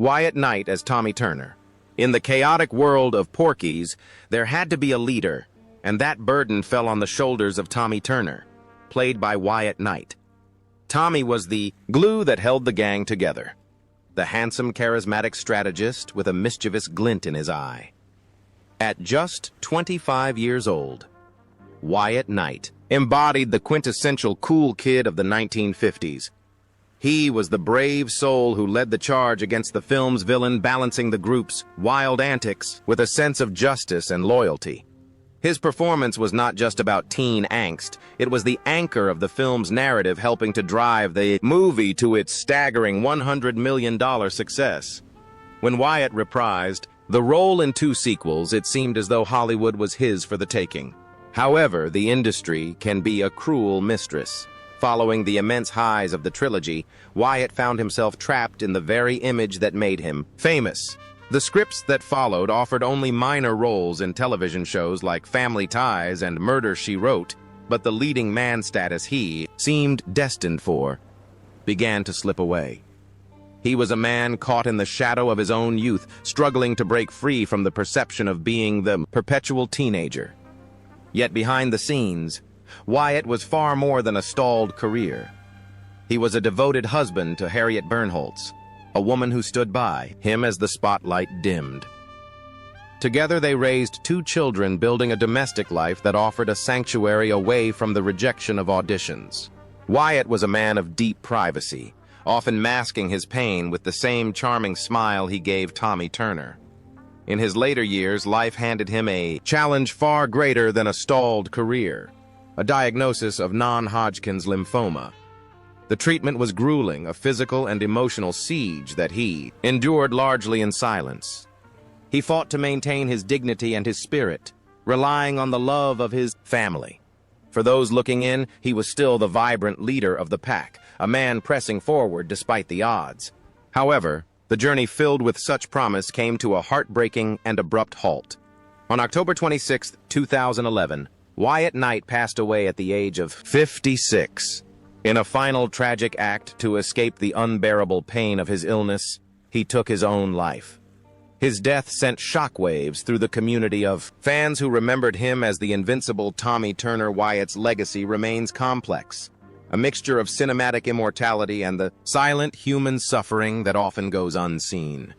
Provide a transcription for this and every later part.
Wyatt Knight as Tommy Turner. In the chaotic world of Porky's, there had to be a leader, and that burden fell on the shoulders of Tommy Turner, played by Wyatt Knight. Tommy was the glue that held the gang together, the handsome, charismatic strategist with a mischievous glint in his eye. At just 25 years old, Wyatt Knight embodied the quintessential cool kid of the 1950s. He was the brave soul who led the charge against the film's villain, balancing the group's wild antics with a sense of justice and loyalty. His performance was not just about teen angst, it was the anchor of the film's narrative, helping to drive the movie to its staggering $100 million success. When Wyatt reprised the role in 2 sequels, it seemed as though Hollywood was his for the taking. However, the industry can be a cruel mistress. Following the immense highs of the trilogy, Wyatt found himself trapped in the very image that made him famous. The scripts that followed offered only minor roles in television shows like Family Ties and Murder, She Wrote, but the leading man status he seemed destined for began to slip away. He was a man caught in the shadow of his own youth, struggling to break free from the perception of being the perpetual teenager. Yet behind the scenes, Wyatt was far more than a stalled career. He was a devoted husband to Harriet Bernholtz, a woman who stood by him as the spotlight dimmed. Together they raised 2 children, building a domestic life that offered a sanctuary away from the rejection of auditions. Wyatt was a man of deep privacy, often masking his pain with the same charming smile he gave Tommy Turner. In his later years, life handed him a challenge far greater than a stalled career, a diagnosis of non-Hodgkin's lymphoma. The treatment was grueling, a physical and emotional siege that he endured largely in silence. He fought to maintain his dignity and his spirit, relying on the love of his family. For those looking in, he was still the vibrant leader of the pack, a man pressing forward despite the odds. However, the journey filled with such promise came to a heartbreaking and abrupt halt. On October 26, 2011, Wyatt Knight passed away at the age of 56. In a final tragic act to escape the unbearable pain of his illness, he took his own life. His death sent shockwaves through the community of fans who remembered him as the invincible Tommy Turner. Wyatt's legacy remains complex, a mixture of cinematic immortality and the silent human suffering that often goes unseen.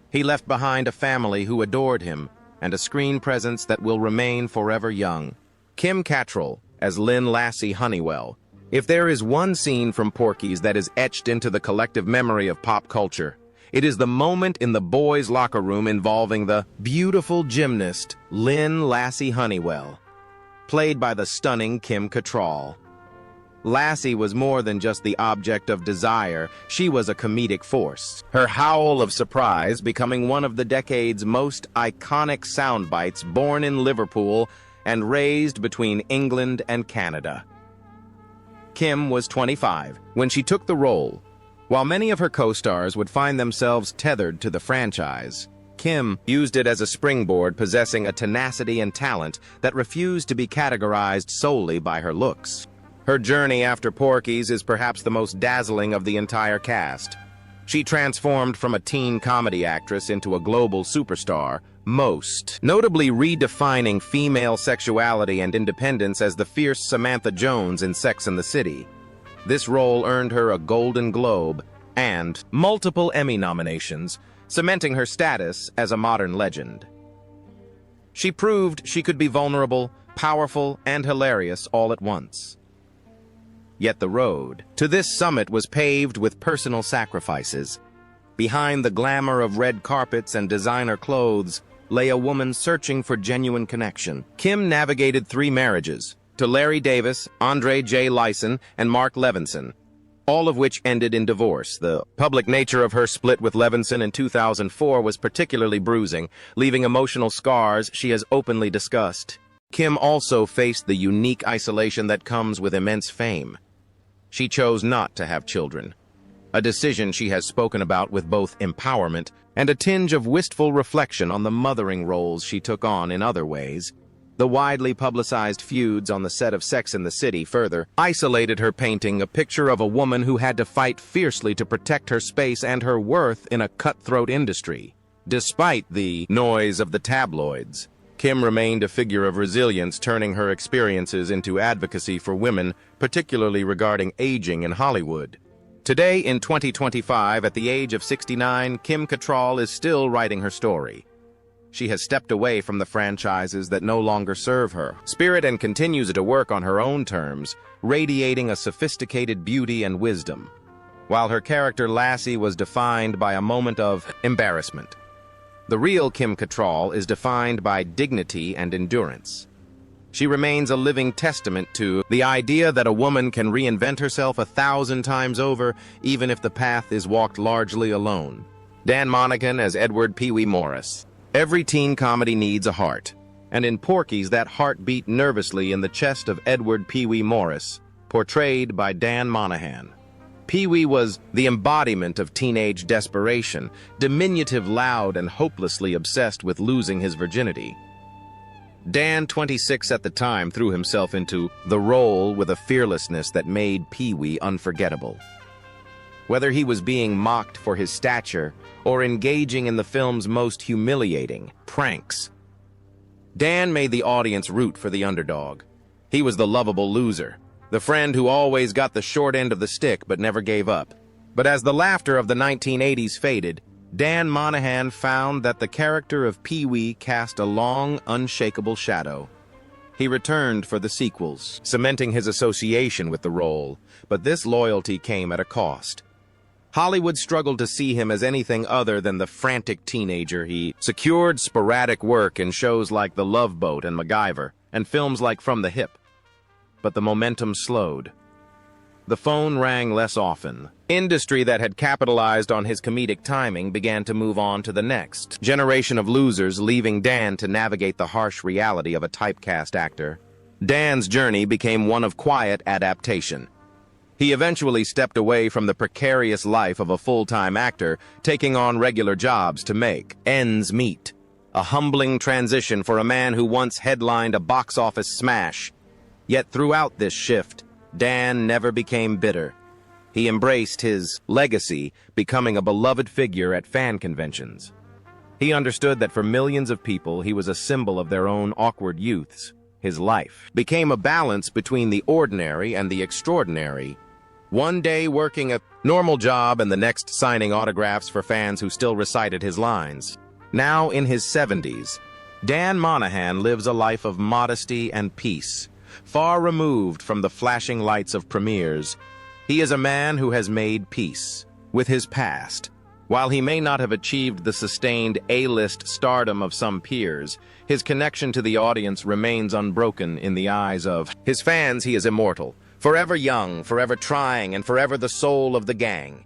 He left behind a family who adored him and a screen presence that will remain forever young. Kim Cattrall as Lynn Lassie Honeywell. If there is one scene from Porky's that is etched into the collective memory of pop culture, it is the moment in the boys' locker room involving the beautiful gymnast Lynn Lassie Honeywell, played by the stunning Kim Cattrall. Lassie was more than just the object of desire, she was a comedic force, her howl of surprise becoming one of the decade's most iconic soundbites, born in Liverpool and raised between England and Canada. Kim was 25 when she took the role. While many of her co-stars would find themselves tethered to the franchise, Kim used it as a springboard, possessing a tenacity and talent that refused to be categorized solely by her looks. Her journey after Porky's is perhaps the most dazzling of the entire cast. She transformed from a teen comedy actress into a global superstar, most notably redefining female sexuality and independence as the fierce Samantha Jones in Sex and the City. This role earned her a Golden Globe and multiple Emmy nominations, cementing her status as a modern legend. She proved she could be vulnerable, powerful, and hilarious all at once. Yet the road to this summit was paved with personal sacrifices. Behind the glamour of red carpets and designer clothes lay a woman searching for genuine connection. Kim navigated 3 marriages, to Larry Davis, Andre J. Lyson, and Mark Levinson, all of which ended in divorce. The public nature of her split with Levinson in 2004 was particularly bruising, leaving emotional scars she has openly discussed. Kim also faced the unique isolation that comes with immense fame. She chose not to have children, a decision she has spoken about with both empowerment and a tinge of wistful reflection on the mothering roles she took on in other ways. The widely publicized feuds on the set of Sex and the City further isolated her, painting a picture of a woman who had to fight fiercely to protect her space and her worth in a cutthroat industry. Despite the noise of the tabloids, Kim remained a figure of resilience, turning her experiences into advocacy for women, particularly regarding aging in Hollywood. Today, in 2025, at the age of 69, Kim Cattrall is still writing her story. She has stepped away from the franchises that no longer serve her spirit and continues to work on her own terms, radiating a sophisticated beauty and wisdom. While her character Lassie was defined by a moment of embarrassment, the real Kim Cattrall is defined by dignity and endurance. She remains a living testament to the idea that a woman can reinvent herself 1,000 times over, even if the path is walked largely alone. Dan Monaghan as Edward Pee Wee Morris. Every teen comedy needs a heart, and in Porky's that heart beat nervously in the chest of Edward Pee Wee Morris, portrayed by Dan Monaghan. Pee Wee was the embodiment of teenage desperation, diminutive, loud, and hopelessly obsessed with losing his virginity. Dan, 26 at the time, threw himself into the role with a fearlessness that made Pee Wee unforgettable. Whether he was being mocked for his stature or engaging in the film's most humiliating pranks, Dan made the audience root for the underdog. He was the lovable loser, the friend who always got the short end of the stick but never gave up. But as the laughter of the 1980s faded, Dan Monaghan found that the character of Pee Wee cast a long, unshakable shadow. He returned for the sequels, cementing his association with the role, but this loyalty came at a cost. Hollywood struggled to see him as anything other than the frantic teenager. He secured sporadic work in shows like The Love Boat and MacGyver, and films like From the Hip. But the momentum slowed. The phone rang less often. Industry that had capitalized on his comedic timing began to move on to the next generation of losers, leaving Dan to navigate the harsh reality of a typecast actor. Dan's journey became one of quiet adaptation. He eventually stepped away from the precarious life of a full-time actor, taking on regular jobs to make ends meet. A humbling transition for a man who once headlined a box office smash. Yet throughout this shift, Dan never became bitter. He embraced his legacy, becoming a beloved figure at fan conventions. He understood that for millions of people, he was a symbol of their own awkward youths. His life became a balance between the ordinary and the extraordinary. One day working a normal job and the next signing autographs for fans who still recited his lines. Now in his 70s, Dan Monaghan lives a life of modesty and peace, far removed from the flashing lights of premieres. He is a man who has made peace with his past. While he may not have achieved the sustained A-list stardom of some peers, his connection to the audience remains unbroken in the eyes of his fans. He is immortal, forever young, forever trying, and forever the soul of the gang.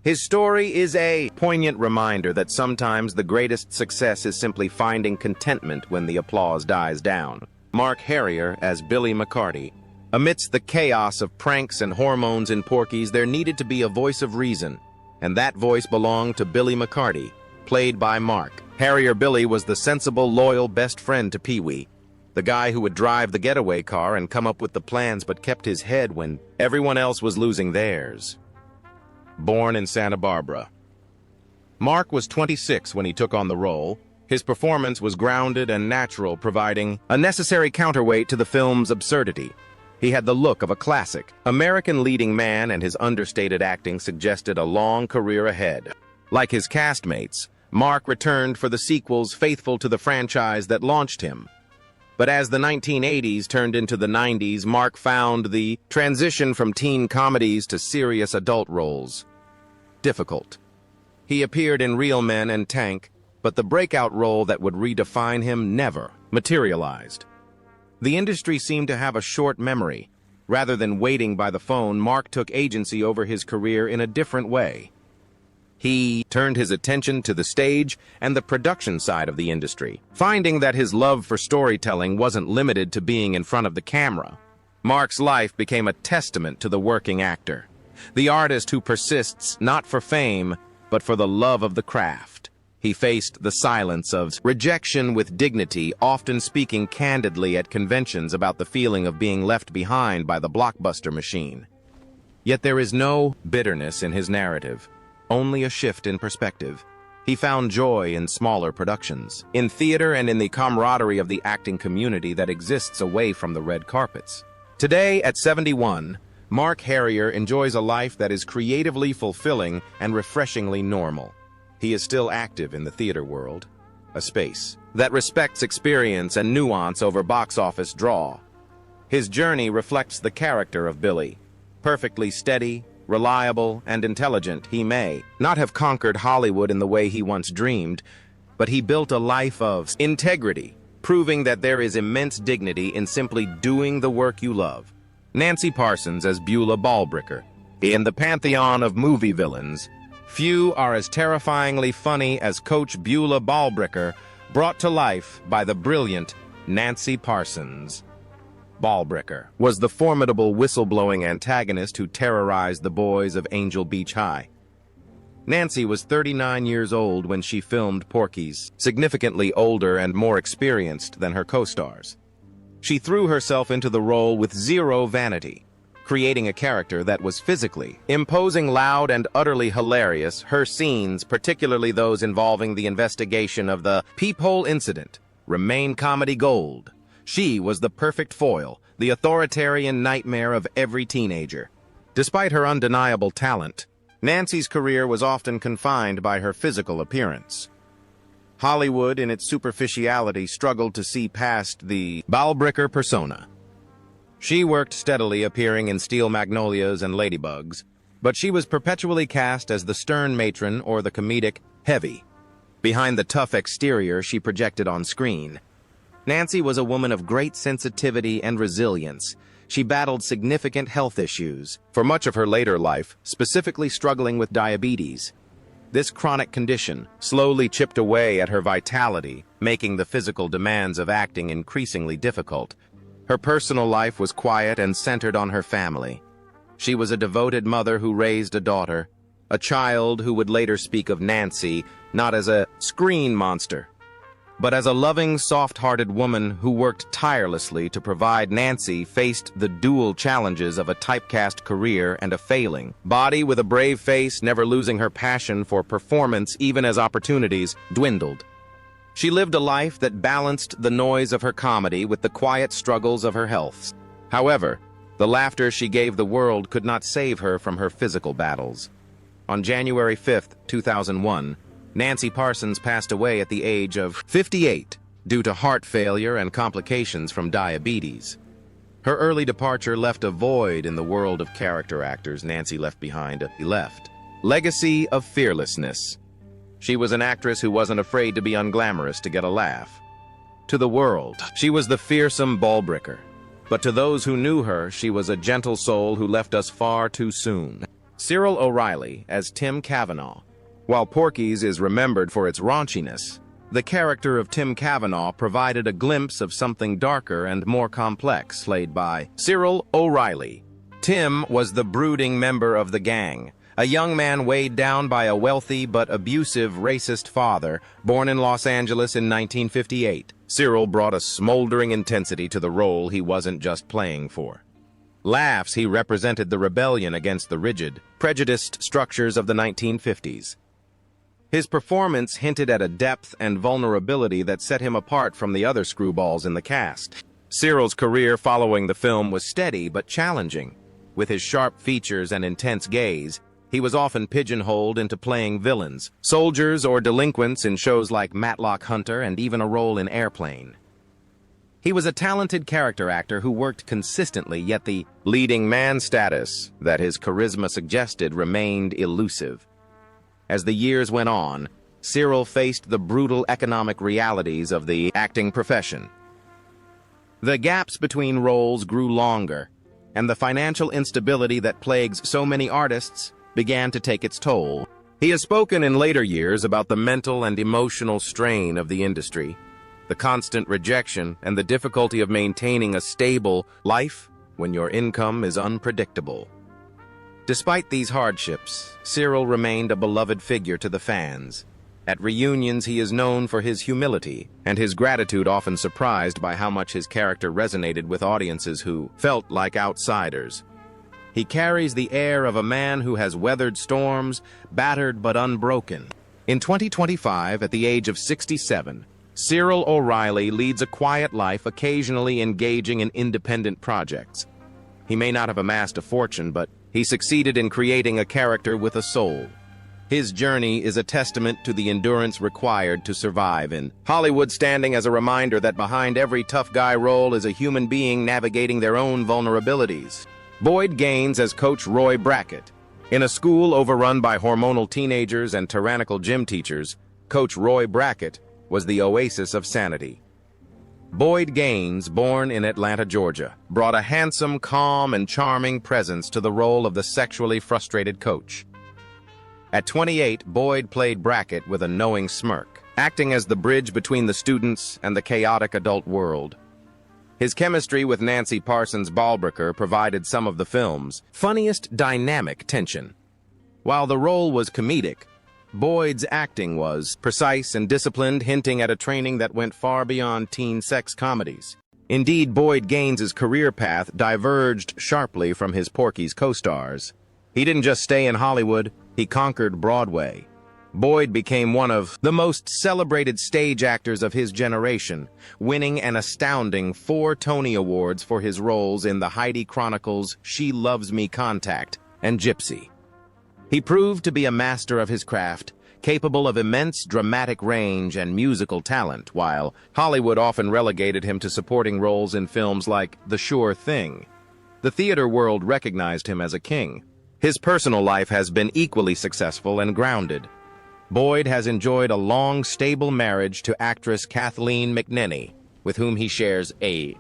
His story is a poignant reminder that sometimes the greatest success is simply finding contentment when the applause dies down. Mark Harrier as Billy McCarty. Amidst the chaos of pranks and hormones in Porky's, there needed to be a voice of reason, and that voice belonged to Billy McCarty, played by Mark Harrier. Billy was the sensible, loyal best friend to Pee Wee, the guy who would drive the getaway car and come up with the plans but kept his head when everyone else was losing theirs. Born in Santa Barbara, Mark was 26 when he took on the role. His performance was grounded and natural, providing a necessary counterweight to the film's absurdity. He had the look of a classic American leading man, and his understated acting suggested a long career ahead. Like his castmates, Mark returned for the sequels, faithful to the franchise that launched him. But as the 1980s turned into the 90s, Mark found the transition from teen comedies to serious adult roles difficult. He appeared in Real Men and Tank, but the breakout role that would redefine him never materialized. The industry seemed to have a short memory. Rather than waiting by the phone, Mark took agency over his career in a different way. He turned his attention to the stage and the production side of the industry, finding that his love for storytelling wasn't limited to being in front of the camera. Mark's life became a testament to the working actor, the artist who persists not for fame, but for the love of the craft. He faced the silence of rejection with dignity, often speaking candidly at conventions about the feeling of being left behind by the blockbuster machine. Yet there is no bitterness in his narrative, only a shift in perspective. He found joy in smaller productions, in theater and in the camaraderie of the acting community that exists away from the red carpets. Today, at 71, Mark Harrier enjoys a life that is creatively fulfilling and refreshingly normal. He is still active in the theater world, a space that respects experience and nuance over box office draw. His journey reflects the character of Billy. Perfectly steady, reliable, and intelligent, he may not have conquered Hollywood in the way he once dreamed, but he built a life of integrity, proving that there is immense dignity in simply doing the work you love. Nancy Parsons as Beulah Ballbricker. In the pantheon of movie villains, few are as terrifyingly funny as Coach Beulah Ballbricker, brought to life by the brilliant Nancy Parsons. Ballbricker was the formidable whistleblowing antagonist who terrorized the boys of Angel Beach High. Nancy was 39 years old when she filmed Porky's, significantly older and more experienced than her co-stars. She threw herself into the role with zero vanity, creating a character that was physically imposing, loud, and utterly hilarious. Her scenes, particularly those involving the investigation of the peephole incident, remain comedy gold. She was the perfect foil, the authoritarian nightmare of every teenager. Despite her undeniable talent, Nancy's career was often confined by her physical appearance. Hollywood, in its superficiality, struggled to see past the Ballbricker persona. She worked steadily, appearing in Steel Magnolias and Ladybugs, but she was perpetually cast as the stern matron or the comedic heavy. Behind the tough exterior she projected on screen, Nancy was a woman of great sensitivity and resilience. She battled significant health issues for much of her later life, specifically struggling with diabetes. This chronic condition slowly chipped away at her vitality, making the physical demands of acting increasingly difficult. Her personal life was quiet and centered on her family. She was a devoted mother who raised a daughter, a child who would later speak of Nancy not as a screen monster, but as a loving, soft-hearted woman who worked tirelessly to provide. Nancy faced the dual challenges of a typecast career and a failing body with a brave face, never losing her passion for performance even as opportunities dwindled. She lived a life that balanced the noise of her comedy with the quiet struggles of her health. However, the laughter she gave the world could not save her from her physical battles. On January 5, 2001, Nancy Parsons passed away at the age of 58 due to heart failure and complications from diabetes. Her early departure left a void in the world of character actors Nancy left behind. Legacy of fearlessness. She was an actress who wasn't afraid to be unglamorous to get a laugh. To the world, she was the fearsome Ballbricker. But to those who knew her, she was a gentle soul who left us far too soon. Cyril O'Reilly as Tim Cavanaugh. While Porky's is remembered for its raunchiness, the character of Tim Cavanaugh provided a glimpse of something darker and more complex, played by Cyril O'Reilly. Tim was the brooding member of the gang, a young man weighed down by a wealthy but abusive racist father, born in Los Angeles in 1958. Cyril brought a smoldering intensity to the role he wasn't just playing for. Laughs, he represented the rebellion against the rigid, prejudiced structures of the 1950s. His performance hinted at a depth and vulnerability that set him apart from the other screwballs in the cast. Cyril's career following the film was steady but challenging. With his sharp features and intense gaze, he was often pigeonholed into playing villains, soldiers, or delinquents in shows like Matlock Hunter and even a role in Airplane. He was a talented character actor who worked consistently, yet the leading man status that his charisma suggested remained elusive. As the years went on, Cyril faced the brutal economic realities of the acting profession. The gaps between roles grew longer, and the financial instability that plagues so many artists began to take its toll. He has spoken in later years about the mental and emotional strain of the industry, the constant rejection, and the difficulty of maintaining a stable life when your income is unpredictable. Despite these hardships, Cyril remained a beloved figure to the fans. At reunions, he is known for his humility, and his gratitude often surprised by how much his character resonated with audiences who felt like outsiders. He carries the air of a man who has weathered storms, battered but unbroken. In 2025, at the age of 67, Cyril O'Reilly leads a quiet life, occasionally engaging in independent projects. He may not have amassed a fortune, but he succeeded in creating a character with a soul. His journey is a testament to the endurance required to survive in Hollywood, standing as a reminder that behind every tough guy role is a human being navigating their own vulnerabilities. Boyd Gaines as Coach Roy Brackett. In a school overrun by hormonal teenagers and tyrannical gym teachers, Coach Roy Brackett was the oasis of sanity. Boyd Gaines, born in Atlanta, Georgia, brought a handsome, calm, and charming presence to the role of the sexually frustrated coach. At 28, Boyd played Brackett with a knowing smirk, acting as the bridge between the students and the chaotic adult world. His chemistry with Nancy Parsons Balbricker provided some of the film's funniest dynamic tension. While the role was comedic, Boyd's acting was precise and disciplined, hinting at a training that went far beyond teen sex comedies. Indeed, Boyd Gaines's career path diverged sharply from his Porky's co-stars. He didn't just stay in Hollywood, he conquered Broadway. Boyd became one of the most celebrated stage actors of his generation, winning an astounding 4 Tony Awards for his roles in The Heidi Chronicles, She Loves Me Contact, and Gypsy. He proved to be a master of his craft, capable of immense dramatic range and musical talent, while Hollywood often relegated him to supporting roles in films like The Sure Thing. The theater world recognized him as a king. His personal life has been equally successful and grounded. Boyd has enjoyed a long, stable marriage to actress Kathleen McNenny, with whom he shares a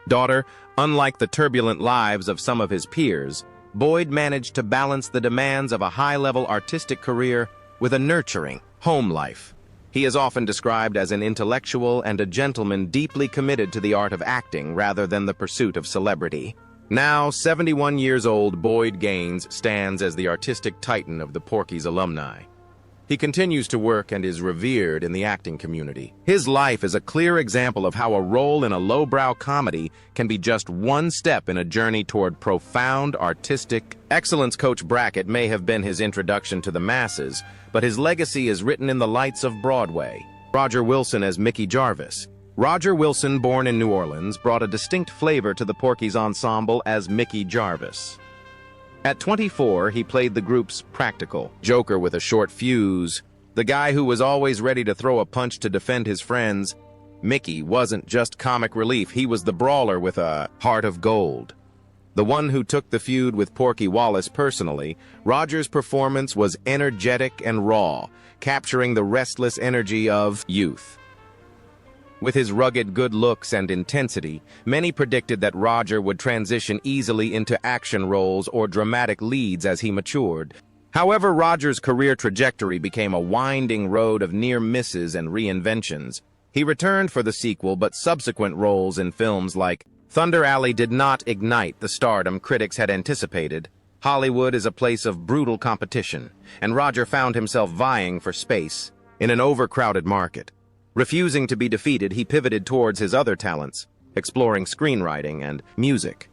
daughter. Unlike the turbulent lives of some of his peers, Boyd managed to balance the demands of a high-level artistic career with a nurturing home life. He is often described as an intellectual and a gentleman deeply committed to the art of acting rather than the pursuit of celebrity. Now 71 years old, Boyd Gaines stands as the artistic titan of the Porky's alumni. He continues to work and is revered in the acting community. His life is a clear example of how a role in a lowbrow comedy can be just one step in a journey toward profound artistic excellence. Coach Brackett may have been his introduction to the masses, but his legacy is written in the lights of Broadway. Roger Wilson as Mickey Jarvis. Roger Wilson, born in New Orleans, brought a distinct flavor to the Porky's ensemble as Mickey Jarvis. At 24, he played the group's practical joker with a short fuse, the guy who was always ready to throw a punch to defend his friends. Mickey wasn't just comic relief, he was the brawler with a heart of gold. The one who took the feud with Porky Wallace personally, Roger's performance was energetic and raw, capturing the restless energy of youth. With his rugged good looks and intensity, many predicted that Roger would transition easily into action roles or dramatic leads as he matured. However, Roger's career trajectory became a winding road of near misses and reinventions. He returned for the sequel, but subsequent roles in films like Thunder Alley did not ignite the stardom critics had anticipated. Hollywood is a place of brutal competition, and Roger found himself vying for space in an overcrowded market. Refusing to be defeated, he pivoted towards his other talents, exploring screenwriting and music.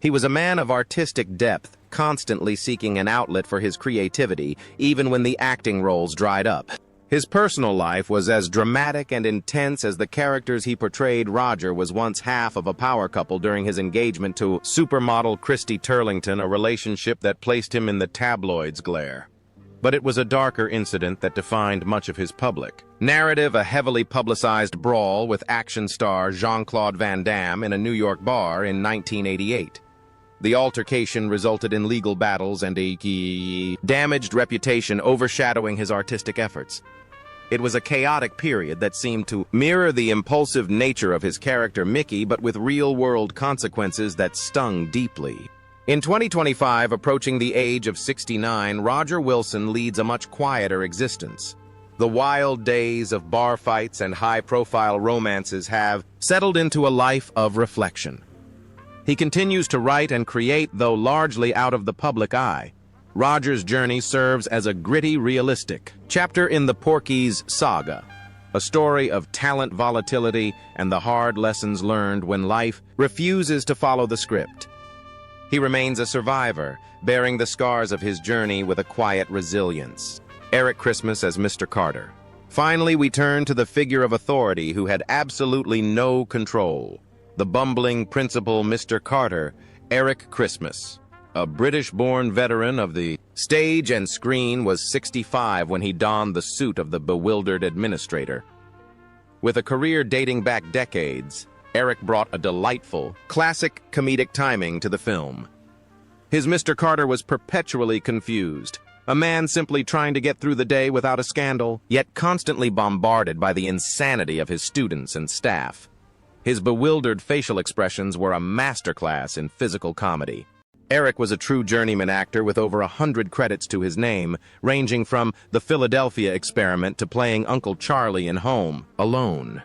He was a man of artistic depth, constantly seeking an outlet for his creativity, even when the acting roles dried up. His personal life was as dramatic and intense as the characters he portrayed. Roger was once half of a power couple during his engagement to supermodel Christy Turlington, a relationship that placed him in the tabloids' glare. But it was a darker incident that defined much of his public narrative, a heavily publicized brawl with action star Jean-Claude Van Damme in a New York bar in 1988. The altercation resulted in legal battles and a damaged reputation overshadowing his artistic efforts. It was a chaotic period that seemed to mirror the impulsive nature of his character Mickey, but with real-world consequences that stung deeply. In 2025, approaching the age of 69, Roger Wilson leads a much quieter existence. The wild days of bar fights and high-profile romances have settled into a life of reflection. He continues to write and create, though largely out of the public eye. Roger's journey serves as a gritty, realistic chapter in the Porky's saga, a story of talent volatility and the hard lessons learned when life refuses to follow the script. He remains a survivor, bearing the scars of his journey with a quiet resilience. Eric Christmas as Mr. Carter. Finally, we turn to the figure of authority who had absolutely no control. The bumbling principal Mr. Carter, Eric Christmas. A British-born veteran of the stage and screen, was 65 when he donned the suit of the bewildered administrator. With a career dating back decades, Eric brought a delightful, classic comedic timing to the film. His Mr. Carter was perpetually confused, a man simply trying to get through the day without a scandal, yet constantly bombarded by the insanity of his students and staff. His bewildered facial expressions were a masterclass in physical comedy. Eric was a true journeyman actor with over 100 credits to his name, ranging from The Philadelphia Experiment to playing Uncle Charlie in Home Alone.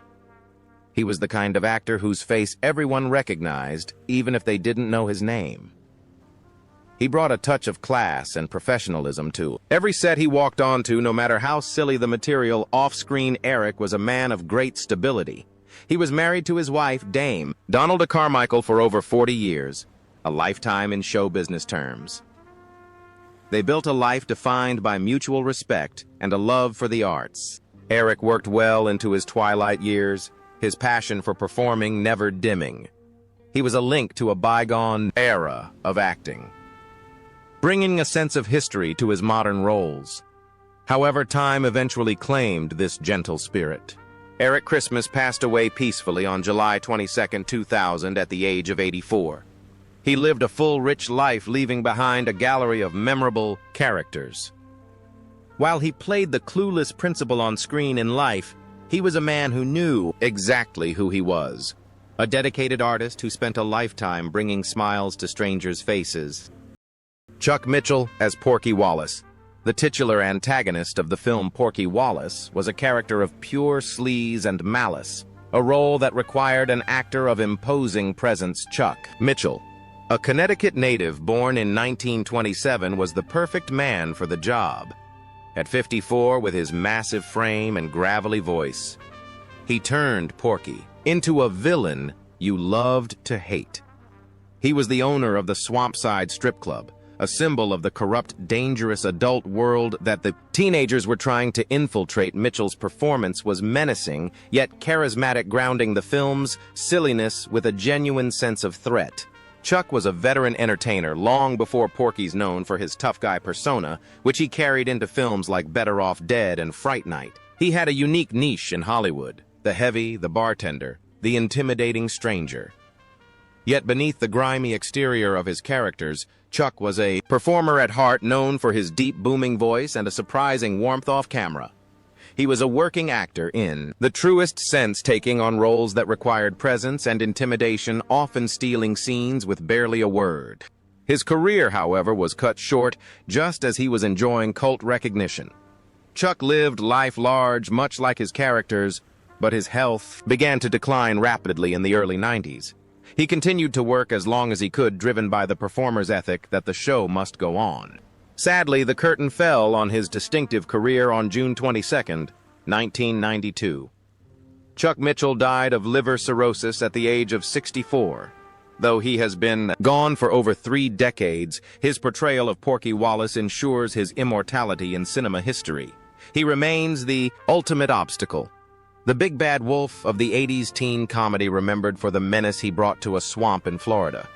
He was the kind of actor whose face everyone recognized, even if they didn't know his name. He brought a touch of class and professionalism to every set he walked onto. No matter how silly the material, off-screen Eric was a man of great stability. He was married to his wife, Dame Donald Carmichael, for over 40 years, a lifetime in show business terms. They built a life defined by mutual respect and a love for the arts. Eric worked well into his twilight years, his passion for performing never dimming. He was a link to a bygone era of acting, bringing a sense of history to his modern roles. However, time eventually claimed this gentle spirit. Eric Christmas passed away peacefully on July 22, 2000, at the age of 84. He lived a full, rich life, leaving behind a gallery of memorable characters. While he played the clueless principal on screen in life, he was a man who knew exactly who he was. A dedicated artist who spent a lifetime bringing smiles to strangers' faces. Chuck Mitchell as Porky Wallace. The titular antagonist of the film Porky Wallace was a character of pure sleaze and malice, a role that required an actor of imposing presence. Chuck Mitchell, a Connecticut native born in 1927, was the perfect man for the job. At 54, with his massive frame and gravelly voice, he turned Porky into a villain you loved to hate. He was the owner of the Swampside Strip Club, a symbol of the corrupt, dangerous adult world that the teenagers were trying to infiltrate. Mitchell's performance was menacing, yet charismatic, grounding the film's silliness with a genuine sense of threat. Chuck was a veteran entertainer long before Porky's known for his tough guy persona, which he carried into films like Better Off Dead and Fright Night. He had a unique niche in Hollywood: the heavy, the bartender, the intimidating stranger. Yet beneath the grimy exterior of his characters, Chuck was a performer at heart, known for his deep, booming voice and a surprising warmth off camera. He was a working actor in the truest sense, taking on roles that required presence and intimidation, often stealing scenes with barely a word. His career, however, was cut short just as he was enjoying cult recognition. Chuck lived life large, much like his characters, but his health began to decline rapidly in the early 90s. He continued to work as long as he could, driven by the performer's ethic that the show must go on. Sadly, the curtain fell on his distinctive career on June 22, 1992. Chuck Mitchell died of liver cirrhosis at the age of 64. Though he has been gone for over 3 decades, his portrayal of Porky Wallace ensures his immortality in cinema history. He remains the ultimate obstacle, the big bad wolf of the 80s teen comedy, remembered for the menace he brought to a swamp in Florida.